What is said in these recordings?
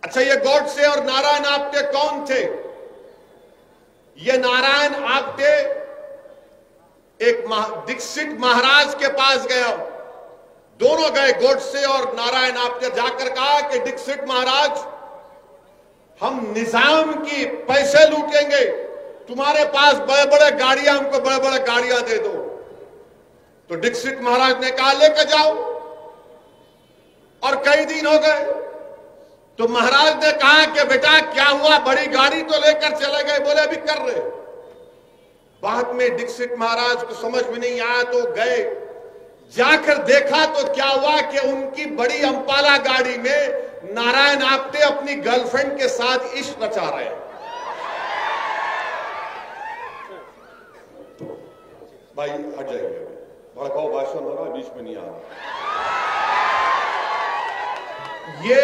अच्छा, ये गोडसे और नारायण आप्टे कौन थे? ये नारायण आप्टे एक दीक्षित महाराज के पास गया, दोनों गए, गोडसे और नारायण आप्टे, जाकर कहा कि दीक्षित महाराज, हम निजाम की पैसे लूटेंगे, तुम्हारे पास बड़े बड़े गाड़ियां, हमको बड़े बड़े गाड़ियां दे दो। तो दीक्षित महाराज ने कहा लेकर जाओ, और कई दिन हो गए। तो महाराज ने कहा कि बेटा क्या हुआ, बड़ी गाड़ी तो लेकर चले गए, बोले अभी कर रहे। बाद में दीक्षित महाराज को समझ में नहीं आया तो गए, जाकर देखा तो क्या हुआ कि उनकी बड़ी अंपाला गाड़ी में नारायण आप्टे अपनी गर्लफ्रेंड के साथ इश्क रचा रहे हैं। भाई हट जाइए, भड़काऊ भाषण हो रहा, बीच में नहीं आ रहा। ये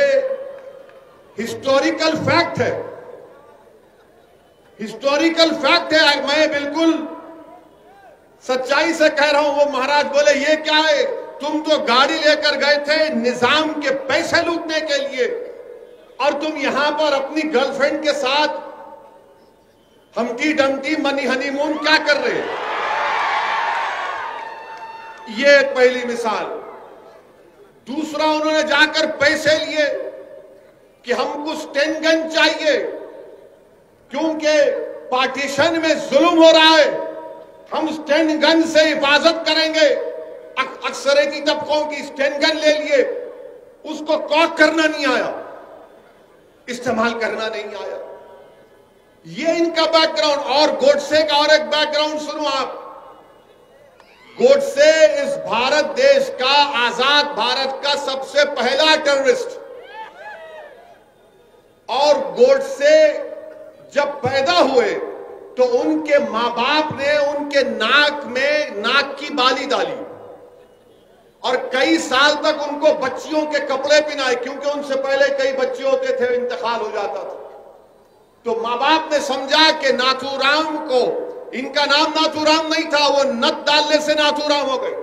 हिस्टोरिकल फैक्ट है, हिस्टोरिकल फैक्ट है, मैं बिल्कुल सच्चाई से कह रहा हूं। वो महाराज बोले ये क्या है, तुम तो गाड़ी लेकर गए थे निजाम के पैसे लूटने के लिए, और तुम यहां पर अपनी गर्लफ्रेंड के साथ हमटी डमटी मनी हनीमून क्या कर रहे हैं? ये पहली मिसाल। दूसरा, उन्होंने जाकर पैसे लिए कि हमको स्टेन गन चाहिए क्योंकि पार्टीशन में जुल्म हो रहा है, हम स्टेन गन से हिफाजत करेंगे। अक्सरेती तबकों की स्टेन गन ले लिए, उसको कॉक करना नहीं आया, इस्तेमाल करना नहीं आया। ये इनका बैकग्राउंड। और गोडसे का और एक बैकग्राउंड सुनो आप। गोडसे इस भारत देश का, आजाद भारत का सबसे पहला टेररिस्ट। और गोडसे जब पैदा हुए तो उनके मां बाप ने उनके नाक में नाक की बाली डाली, और कई साल तक उनको बच्चियों के कपड़े पहनाए, क्योंकि उनसे पहले कई बच्चे होते थे, इंतकाल हो जाता था। तो मां बाप ने समझा कि नाथूराम को, इनका नाम नाथूराम नहीं था, वो नथ डालने से नाथूराम हो गए।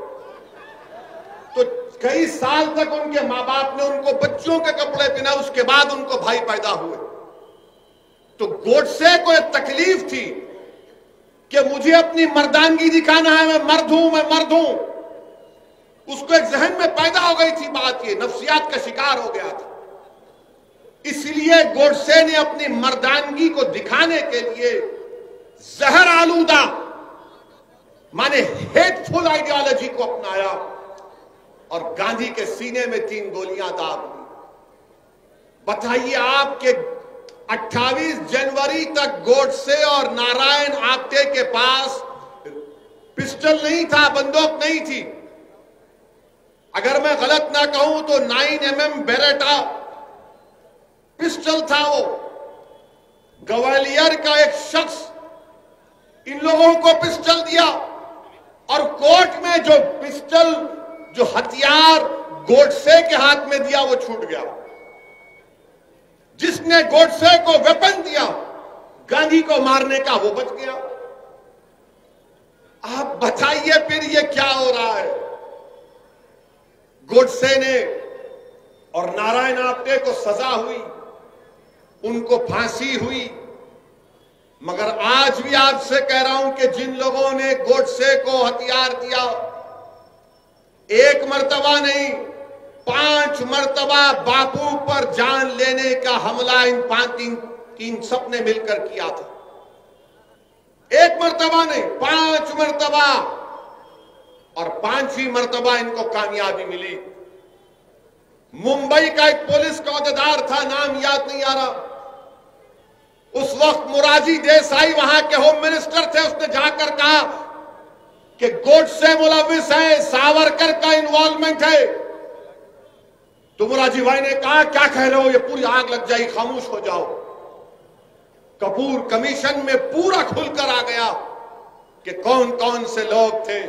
तो कई साल तक उनके मां बाप ने उनको बच्चों के कपड़े पहनाए, उसके बाद उनको भाई पैदा हुए। तो गोडसे को एक तकलीफ थी कि मुझे अपनी मर्दानगी दिखाना है, मैं मर्द हूं, मैं मर्द हूं। उसको एक जहन में पैदा हो गई थी बात, ये नफ्सियात का शिकार हो गया था। इसलिए गोडसे ने अपनी मर्दानगी को दिखाने के लिए जहर आलूदा माने हेटफुल आइडियोलॉजी को अपनाया, और गांधी के सीने में 3 गोलियां दाग दी। बताइए आपके 28 जनवरी तक गोडसे और नारायण आप्टे के पास पिस्टल नहीं था, बंदूक नहीं थी। अगर मैं गलत ना कहूं तो 9mm बेरेटा पिस्टल था। वो ग्वालियर का एक शख्स इन लोगों को पिस्टल दिया, और कोर्ट में जो पिस्टल, जो हथियार गोडसे के हाथ में दिया वो छूट गया। जिसने गोडसे को वेपन दिया गांधी को मारने का, वो बच गया। आप बताइए फिर ये क्या हो रहा है? गोडसे ने और नारायण आप्टे को सजा हुई, उनको फांसी हुई, मगर आज भी आपसे कह रहा हूं कि जिन लोगों ने गोडसे को हथियार दिया, एक मर्तबा नहीं 5 मर्तबा बापू पर जान लेने का हमला इन 3 सबने मिलकर किया था। एक मर्तबा नहीं, 5 मर्तबा, और 5वीं मर्तबा इनको कामयाबी मिली। मुंबई का एक पुलिस का अहदेदार था, नाम याद नहीं आ रहा, उस वक्त मोरारजी देसाई वहां के होम मिनिस्टर थे। उसने जाकर कहा कि गोडसे मुलविस है, सावरकर का इन्वॉल्वमेंट है। तो मोरारजी भाई ने कहा क्या कह रहे हो, ये पूरी आग लग जाएगी, खामोश हो जाओ। कपूर कमीशन में पूरा खुलकर आ गया कि कौन कौन से लोग थे।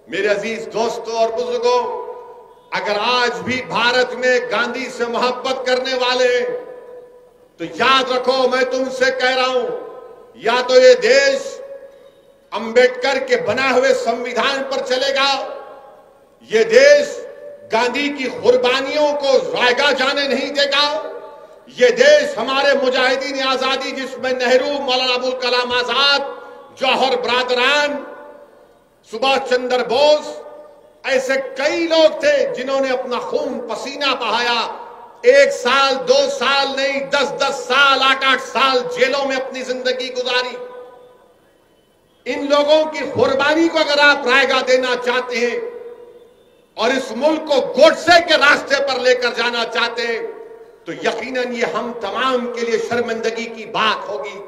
मेरे अजीज दोस्तों और बुजुर्गों, अगर आज भी भारत में गांधी से मोहब्बत करने वाले हैं तो याद रखो, मैं तुमसे कह रहा हूं, या तो ये देश अंबेडकर के बनाए हुए संविधान पर चलेगा, ये देश गांधी की कुर्बानियों को रायगा जाने नहीं देगा, ये देश हमारे मुजाहिदीन आजादी, जिसमें नेहरू, मौलाना अबुल कलाम आजाद, जौहर बरादरान, सुभाष चंद्र बोस, ऐसे कई लोग थे जिन्होंने अपना खून पसीना बहाया। 1 साल 2 साल नहीं, 10-10 साल, 8-8 साल जेलों में अपनी जिंदगी गुजारी। इन लोगों की कुर्बानी को अगर आप रायगा देना चाहते हैं और इस मुल्क को गोडसे के रास्ते पर लेकर जाना चाहते हैं, तो यकीनन ये हम तमाम के लिए शर्मिंदगी की बात होगी।